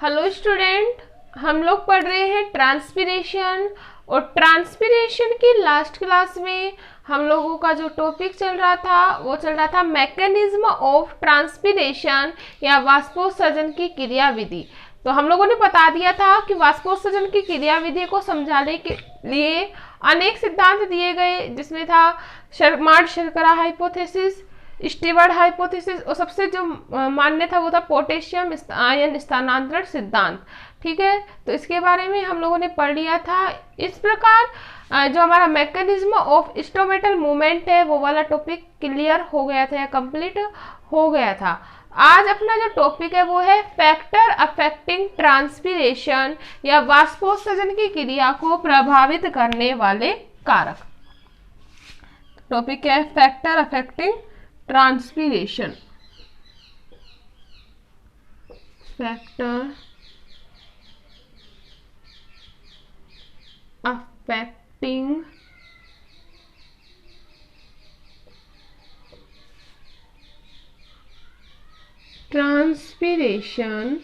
Hello student, हम लोग पढ़ रहे हैं ट्रांसपिरेशन। और ट्रांसपिरेशन की लास्ट क्लास में हम लोगों का जो टॉपिक चल रहा था वो चल रहा था मैकेनिज्म ऑफ ट्रांसपिरेशन या वाष्पोत्सर्जन की क्रियाविधि। तो हम लोगों ने बता दिया था कि वाष्पोत्सर्जन की क्रियाविधि को समझाने के लिए अनेक सिद्धांत दिए गए, जिसमें था मार्ट शर्करा हाइपोथेसिस, स्टीवर्ड हाइपोथेसिस और सबसे जो मान्य था वो था पोटेशियम आयन स्थानांतरण सिद्धांत। ठीक है, तो इसके बारे में हम लोगों ने पढ़ लिया था। इस प्रकार जो हमारा मैकेनिज्म ऑफ इंस्ट्रूमेंटल मूवमेंट है वो वाला टॉपिक क्लियर हो गया था या कंप्लीट हो गया था। आज अपना जो टॉपिक है वो है फैक्टर अफेक्टिंग ट्रांसपिरेशन या वाष्पोत्सर्जन की क्रिया को प्रभावित करने वाले कारक। टॉपिक है factor affecting transpiration. Factor affecting transpiration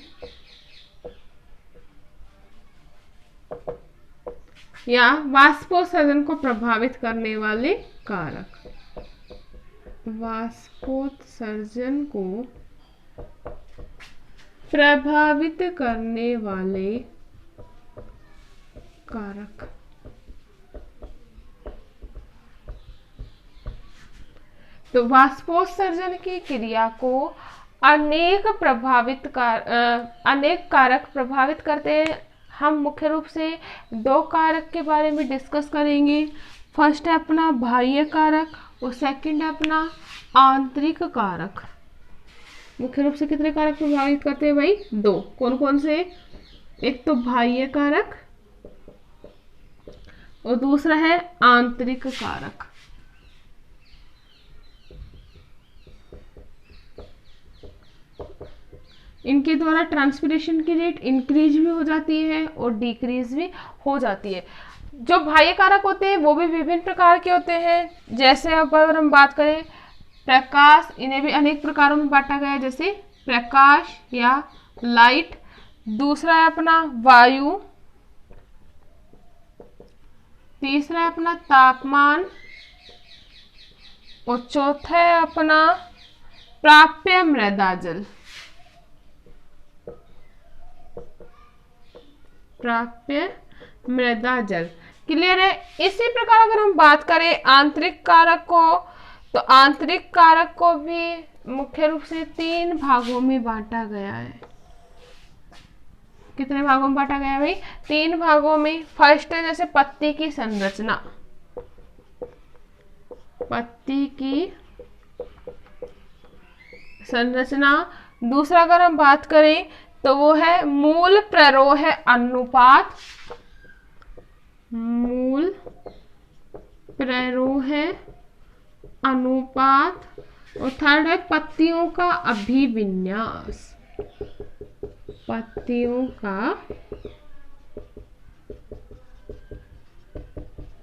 या वाष्पोत्सर्जन को प्रभावित करने वाले कारक। वाष्पोत्सर्जन को प्रभावित करने वाले कारक। तो वाष्पोत्सर्जन की क्रिया को अनेक कारक प्रभावित करते हैं। हम मुख्य रूप से दो कारक के बारे में डिस्कस करेंगे। फर्स्ट है अपना बाह्य कारक और सेकंड है अपना आंतरिक कारक। मुख्य रूप से कितने कारक प्रभावित करते हैं भाई? दो। कौन कौन से? एक तो बाह्य कारक और दूसरा है आंतरिक कारक। इनके द्वारा ट्रांसपिरेशन की रेट इंक्रीज भी हो जाती है और डिक्रीज भी हो जाती है। जो बाह्य कारक होते हैं वो भी विभिन्न प्रकार के होते हैं। जैसे अब अगर हम बात करें प्रकाश, इन्हें भी अनेक प्रकारों में बांटा गया है, जैसे प्रकाश या लाइट। दूसरा है अपना वायु, तीसरा है अपना तापमान और चौथा है अपना प्राप्य मृदा जल। प्राप्य मृदा जल क्लियर है। इसी प्रकार अगर हम बात करें आंतरिक कारक को, तो आंतरिक कारक को भी मुख्य रूप से तीन भागों में बांटा गया है। कितने भागों में बांटा गया है भाई? तीन भागों में। फर्स्ट है जैसे पत्ती की संरचना, पत्ती की संरचना। दूसरा अगर हम बात करें तो वो है मूल प्ररोह अनुपात, मूल प्ररोह अनुपात। और थर्ड है पत्तियों का अभिविन्यास, पत्तियों का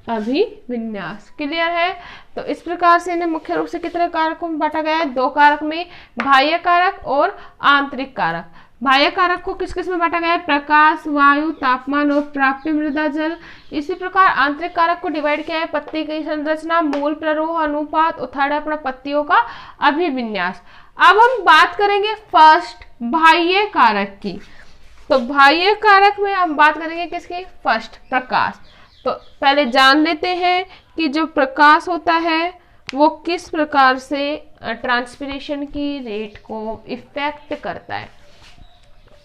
अभिविन्यास। क्लियर है। तो इस प्रकार से इन्हें मुख्य रूप से कितने कारकों में बांटा गया है? दो कारक में, बाह्य कारक और आंतरिक कारक। बाह्य कारक को किस किस में बांटा गया है? प्रकाश, वायु, तापमान और प्राप्य मृदा जल। इसी प्रकार आंतरिक कारक को डिवाइड किया है पत्ती की संरचना, मूल प्ररोह अनुपात और थर्ड अपना पत्तियों का अभिविन्यास। अब हम बात करेंगे फर्स्ट बाह्य कारक की। तो बाह्य कारक में हम बात करेंगे किसकी? फर्स्ट प्रकाश। तो पहले जान लेते हैं कि जो प्रकाश होता है वो किस प्रकार से ट्रांसपिरेशन की रेट को इफेक्ट करता है।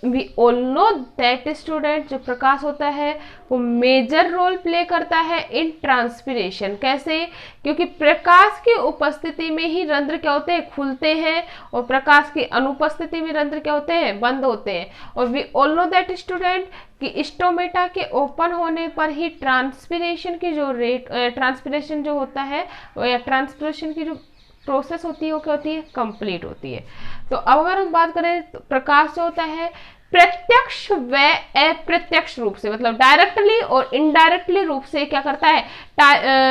We all know that student, जो प्रकाश होता है वो मेजर रोल प्ले करता है इन ट्रांसपिरेशन। कैसे? क्योंकि प्रकाश की उपस्थिति में ही रंध्र क्या होते हैं? खुलते हैं, और प्रकाश की अनुपस्थिति में रंध्र क्या होते हैं? बंद होते हैं। और we all know that student कि स्टोमेटा के ओपन होने पर ही ट्रांसपिरेशन की जो रेट, ट्रांसपिरेशन जो होता है या ट्रांसपिरेशन की जो प्रोसेस होती है वो क्या होती है? कंप्लीट होती है। तो अब अगर हम बात करें तो प्रकाश जो होता है प्रत्यक्ष व अप्रत्यक्ष रूप से, मतलब डायरेक्टली और इनडायरेक्टली रूप से क्या करता है?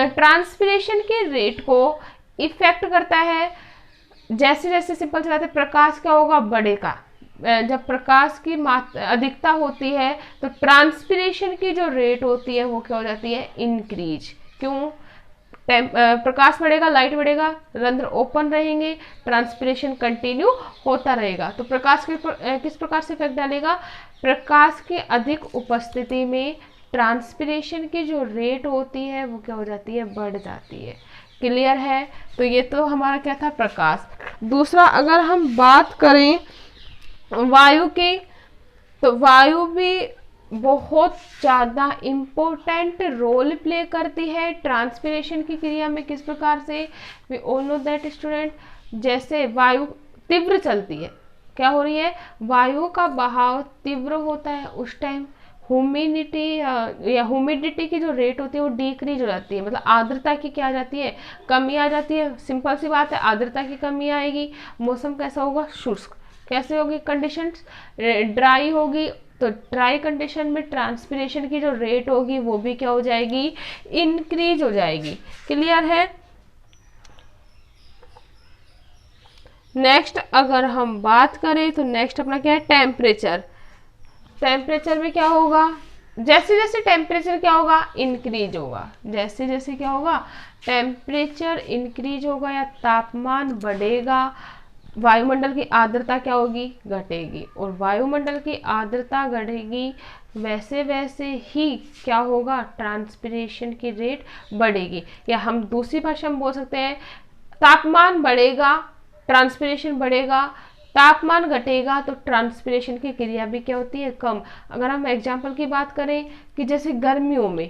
ट्रांसपिरेशन के रेट को इफेक्ट करता है। जैसे जैसे सिंपल चलाते प्रकाश क्या होगा? बढ़ेगा। जब प्रकाश की अधिकता होती है तो ट्रांसपिरेशन की जो रेट होती है वो क्या हो जाती है, इंक्रीज। क्यों? प्रकाश बढ़ेगा, लाइट बढ़ेगा, रंध्र ओपन रहेंगे, ट्रांसपिरेशन कंटिन्यू होता रहेगा। तो प्रकाश किस प्रकार से इफेक्ट डालेगा, प्रकाश की अधिक उपस्थिति में ट्रांसपिरेशन की जो रेट होती है वो क्या हो जाती है, बढ़ जाती है। क्लियर है? तो ये तो हमारा क्या था, प्रकाश। दूसरा अगर हम बात करें वायु की, तो वायु भी बहुत ज़्यादा इम्पोर्टेंट रोल प्ले करती है ट्रांसपिरेशन की क्रिया में। किस प्रकार से, we all know that student, जैसे वायु तीव्र चलती है, क्या हो रही है, वायु का बहाव तीव्र होता है, उस टाइम ह्यूमिडिटी या ह्यूमिडिटी की जो रेट होती है वो डिक्रीज हो जाती है, मतलब आर्द्रता की क्या आ जाती है, कमी आ जाती है। सिंपल सी बात है, आर्द्रता की कमी आएगी, मौसम कैसा होगा, शुष्क। कैसे होगी कंडीशंस, ड्राई होगी। तो ड्राई कंडीशन में ट्रांसपिरेशन की जो रेट होगी वो भी क्या हो जाएगी, इंक्रीज हो जाएगी। क्लियर है? नेक्स्ट अगर हम बात करें तो नेक्स्ट अपना क्या है, टेम्परेचर। टेम्परेचर में क्या होगा, जैसे जैसे टेम्परेचर क्या होगा, इंक्रीज होगा। जैसे जैसे क्या होगा, टेम्परेचर इंक्रीज होगा या तापमान बढ़ेगा, वायुमंडल की आर्द्रता क्या होगी, घटेगी। और वायुमंडल की आर्द्रता घटेगी, वैसे वैसे ही क्या होगा, ट्रांसपिरेशन की रेट बढ़ेगी। या हम दूसरी भाषा में बोल सकते हैं, तापमान बढ़ेगा, ट्रांसपिरेशन बढ़ेगा, तापमान घटेगा तो ट्रांसपिरेशन की क्रिया भी क्या होती है, कम। अगर हम एग्जाम्पल की बात करें कि जैसे गर्मियों में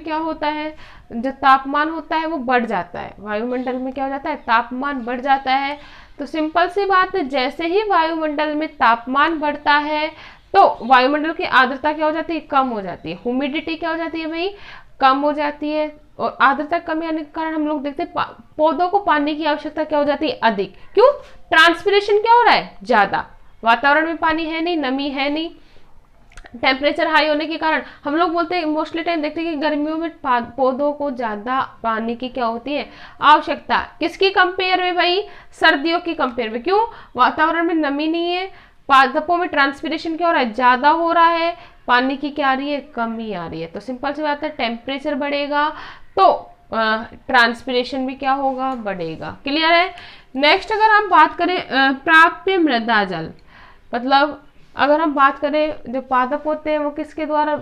क्या होता है, जो तापमान होता है वो बढ़ जाता है, वायुमंडल में क्या हो जाता है, तापमान बढ़ जाता है। तो सिंपल सी बात है, जैसे ही वायुमंडल में तापमान बढ़ता है तो वायुमंडल की आर्द्रता क्या हो जाती है, कम हो जाती है, ह्यूमिडिटी क्या हो जाती है भाई, कम हो जाती है। और आर्द्रता कम आने के कारण हम लोग देखते हैं पौधों को पानी की आवश्यकता क्या हो जाती है, अधिक। क्यों? ट्रांसपिरेशन क्या हो रहा है, ज्यादा, वातावरण में पानी है नहीं, नमी है नहीं, टेम्परेचर हाई होने के कारण हम लोग बोलते हैं, मोस्टली टाइम देखते हैं कि गर्मियों में पौधों को ज्यादा पानी की क्या होती है, आवश्यकता। किसकी कंपेयर में भाई, सर्दियों की कंपेयर में। क्यों? वातावरण में नमी नहीं है, पादपों में ट्रांसपिरेशन क्या हो रहा है, ज्यादा हो रहा है, पानी की क्या आ रही है, कमी आ रही है। तो सिंपल सी बात है, टेम्परेचर बढ़ेगा तो ट्रांसपिरेशन भी क्या होगा, बढ़ेगा। क्लियर है? नेक्स्ट अगर हम बात करें प्राप्य मृदा जल, मतलब अगर हम बात करें, जो पादप होते हैं वो किसके द्वारा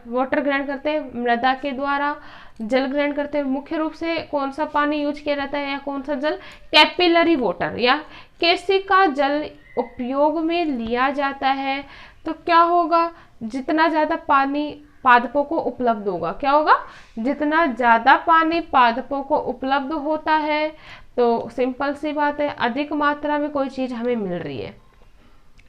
वाटर ग्रहण करते हैं, मृदा के द्वारा जल ग्रहण करते हैं। मुख्य रूप से कौन सा पानी यूज किया जाता है या कौन सा जल, कैपिलरी वाटर या केशिका जल उपयोग में लिया जाता है। तो क्या होगा, जितना ज्यादा पानी पादपों को उपलब्ध होगा, क्या होगा, जितना ज्यादा पानी पादपों को उपलब्ध होता है तो सिंपल सी बात है, अधिक मात्रा में कोई चीज हमें मिल रही है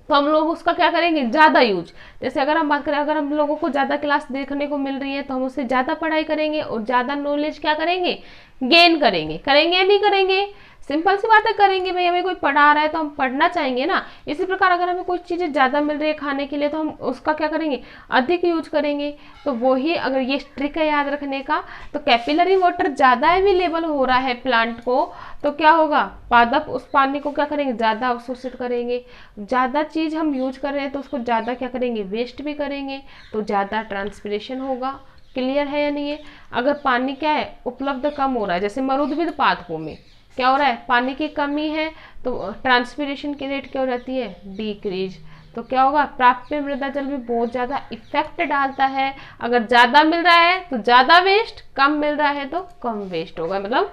तो हम लोग उसका क्या करेंगे, ज्यादा यूज। जैसे अगर हम बात करें, अगर हम लोगों को ज्यादा क्लास देखने को मिल रही है तो हम उससे ज्यादा पढ़ाई करेंगे और ज्यादा नॉलेज क्या करेंगे, गेन करेंगे। करेंगे या नहीं करेंगे, सिंपल सी बात है, करेंगे भाई। हमें कोई पढ़ा रहा है तो हम पढ़ना चाहेंगे ना। इसी प्रकार अगर हमें कुछ चीजें ज्यादा मिल रही है खाने के लिए तो हम उसका क्या करेंगे, अधिक यूज करेंगे। तो वही अगर ये ट्रिक है याद रखने का, तो कैपिलरी वाटर ज्यादा अवेलेबल हो रहा है प्लांट को तो क्या होगा, पादप उस पानी को क्या करेंगे, ज्यादा अवशोषित करेंगे। ज्यादा चीज हम यूज कर रहे हैं तो उसको ज्यादा क्या करेंगे, वेस्ट भी करेंगे, तो ज्यादा ट्रांसपिरेशन होगा। क्लियर है या नहीं है? अगर पानी क्या है, उपलब्ध कम हो रहा है, जैसे मरुद्भिद पादपों में क्या हो रहा है, पानी की कमी है तो ट्रांसपिरेशन की रेट क्या हो जाती है, डिक्रीज। तो क्या होगा, प्राप्य मृदा जल भी बहुत ज्यादा इफेक्ट डालता है। अगर ज्यादा मिल रहा है तो ज्यादा वेस्ट, कम मिल रहा है तो कम वेस्ट होगा। मतलब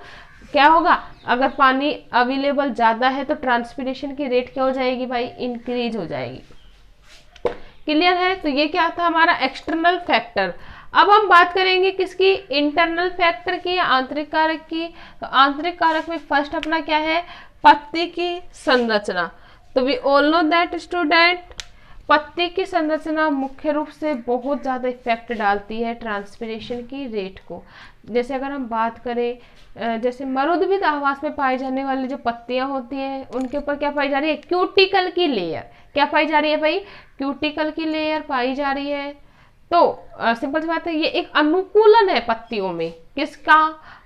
क्या होगा, अगर पानी अवेलेबल ज्यादा है तो ट्रांसपिरेशन की रेट क्या हो जाएगी भाई, इंक्रीज हो जाएगी। क्लियर है? तो ये क्या था हमारा एक्सटर्नल फैक्टर। अब हम बात करेंगे किसकी, इंटरनल फैक्टर की या आंतरिक कारक की। तो आंतरिक कारक में फर्स्ट अपना क्या है, पत्ती की संरचना। तो we all know that student, पत्ती की संरचना मुख्य रूप से बहुत ज़्यादा इफेक्ट डालती है ट्रांसपिरेशन की रेट को। जैसे अगर हम बात करें, जैसे मरुद्भिद आवास में पाई जाने वाली जो पत्तियां होती हैं उनके ऊपर क्या पाई जा रही है, क्यूटिकल की लेयर। क्या पाई जा रही है भाई, क्यूटिकल की लेयर पाई जा रही है। तो सिंपल सी बात है, ये एक अनुकूलन है पत्तियों में, किसका,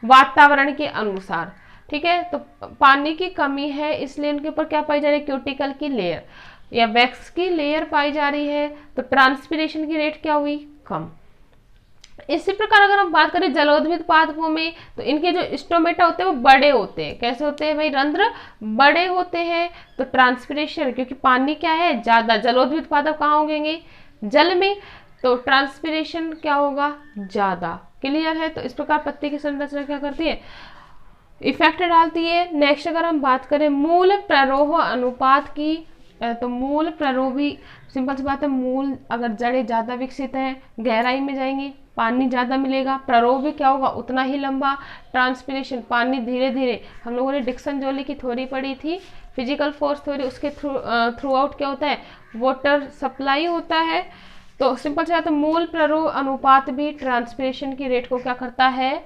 वातावरण के अनुसार। ठीक है, तो पानी की कमी है इसलिए इनके ऊपर क्या पाई जा रही है, क्यूटिकल की लेयर। या वैक्स की लेयर पाई जा रही है तो ट्रांसपिरेशन की रेट क्या हुई, कम। इसी प्रकार अगर हम बात करें जलोद्भिद पादपों में तो इनके जो स्टोमेटा होते हैं वो बड़े होते हैं। कैसे होते हैं भाई, रंध्र बड़े होते हैं तो ट्रांसपिरेशन, क्योंकि पानी क्या है ज्यादा, जलोद्भिद पादप कहाँ उगेंगे, जल में, तो ट्रांसपिरेशन क्या होगा, ज्यादा। क्लियर है। तो इस प्रकार पत्ती की संरचना क्या करती है, इफेक्ट डालती है। नेक्स्ट अगर हम बात करें मूल प्ररोह अनुपात की, तो मूल प्ररोह भी सिंपल सी बात है, मूल अगर जड़ें ज्यादा विकसित हैं, गहराई में जाएंगे, पानी ज्यादा मिलेगा, प्ररोह भी क्या होगा, उतना ही लंबा। ट्रांसपिरेशन, पानी धीरे धीरे, हम लोगों ने डिक्सन जोली की थ्योरी पढ़ी थी, फिजिकल फोर्स थ्योरी, उसके थ्रू आउट क्या होता है, वाटर सप्लाई होता है। तो सिंपल सी बात है, मूल प्ररोह अनुपात भी ट्रांसपिरेशन की रेट को क्या करता है,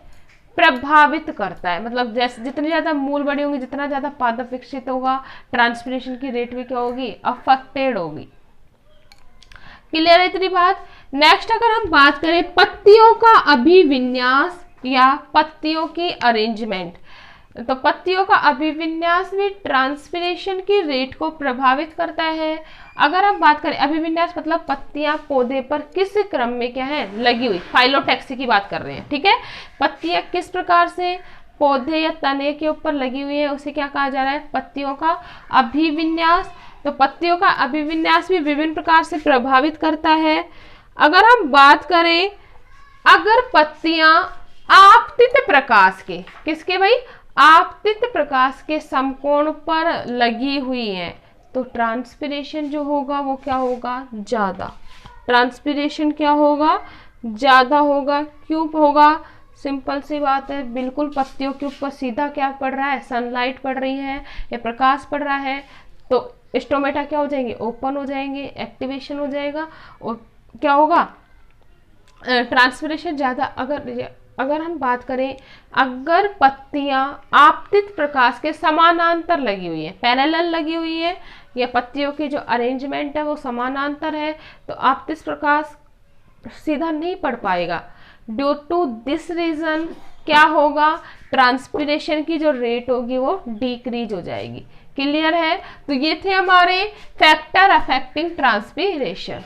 प्रभावित करता है। मतलब जैसे जितनी ज्यादा मूल बड़ी होंगी, जितना ज्यादा पादप विकसित होगा, ट्रांसपिरेशन की रेट भी क्या होगी, अफेक्टेड होगी। क्लियर है इतनी बात। नेक्स्ट अगर हम बात करें पत्तियों का अभिविन्यास या पत्तियों की अरेंजमेंट, तो पत्तियों का अभिविन्यास भी ट्रांसपिरेशन की रेट को प्रभावित करता है। अगर हम बात करें अभिविन्यास मतलब पत्तियां पौधे पर किस क्रम में क्या है लगी हुई, फाइलोटैक्सी की बात कर रहे हैं, ठीक है। पत्तियां किस प्रकार से पौधे या तने के ऊपर लगी हुई है, उसे क्या कहा जा रहा है, पत्तियों का अभिविन्यास। तो पत्तियों का अभिविन्यास भी विभिन्न प्रकार से प्रभावित करता है। अगर हम बात करें, अगर पत्तियां आपतित प्रकाश के, किसके भाई, आपतित प्रकाश के समकोण पर लगी हुई हैं, तो ट्रांसपिरेशन जो होगा वो क्या होगा, ज्यादा। ट्रांसपिरेशन क्या होगा, ज्यादा होगा। क्यों होगा, सिंपल सी बात है, बिल्कुल पत्तियों के ऊपर सीधा क्या पड़ रहा है, सनलाइट पड़ रही है या प्रकाश पड़ रहा है, तो स्टोमेटा क्या हो जाएंगे, ओपन हो जाएंगे, एक्टिवेशन हो जाएगा और क्या होगा, ट्रांसपिरेशन ज्यादा। अगर हम बात करें, अगर पत्तियां आपतित प्रकाश के समानांतर लगी हुई है, पैरेलल लगी हुई है, या पत्तियों की जो अरेंजमेंट है वो समानांतर है, तो आपतित प्रकाश सीधा नहीं पड़ पाएगा। ड्यू टू दिस रीजन क्या होगा, ट्रांसपिरेशन की जो रेट होगी वो डिक्रीज हो जाएगी। क्लियर है। तो ये थे हमारे फैक्टर अफेक्टिंग ट्रांसपिरेशन।